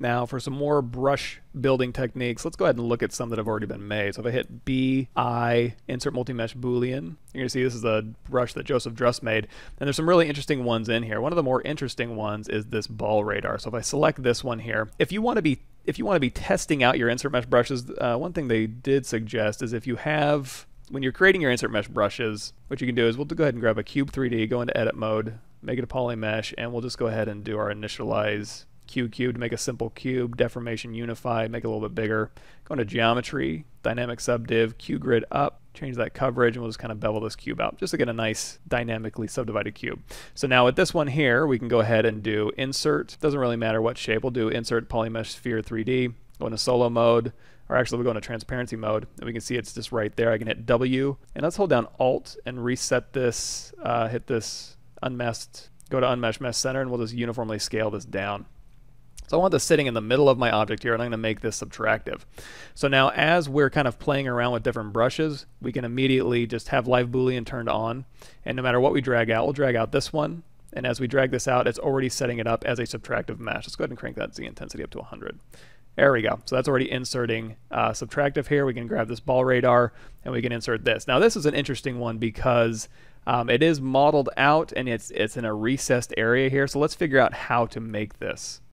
Now for some more brush building techniques, let's go ahead and look at some that have already been made. So if I hit B, I, insert multi-mesh Boolean, you're going to see this is a brush that Joseph Druss made. And there's some really interesting ones in here. One of the more interesting ones is this ball radar. So if I select this one here, if you want to be testing out your insert mesh brushes, one thing they did suggest is if you have, when you're creating your insert mesh brushes, what you can do is we'll go ahead and grab a cube 3D, go into edit mode, make it a poly mesh, and we'll just go ahead and do our initialize cube to make a simple cube, deformation unify, make it a little bit bigger. Go into geometry, dynamic subdiv, cube grid up, change that coverage, and we'll just kind of bevel this cube out just to get a nice dynamically subdivided cube. So now with this one here, we can go ahead and do insert. Doesn't really matter what shape. We'll do insert polymesh sphere 3D, go into solo mode, or actually we'll go into transparency mode, and we can see it's just right there. I can hit W, and let's hold down Alt and reset this, hit this unmasked, go to unmesh mesh center, and we'll just uniformly scale this down. So I want this sitting in the middle of my object here, and I'm going to make this subtractive. So now as we're kind of playing around with different brushes, we can immediately just have live Boolean turned on, and no matter what we drag out, we'll drag out this one, and as we drag this out, it's already setting it up as a subtractive mesh. Let's go ahead and crank that Z intensity up to 100. There we go. So that's already inserting subtractive here. We can grab this ball radar, and we can insert this. Now this is an interesting one because it is modeled out, and it's in a recessed area here, so let's figure out how to make this.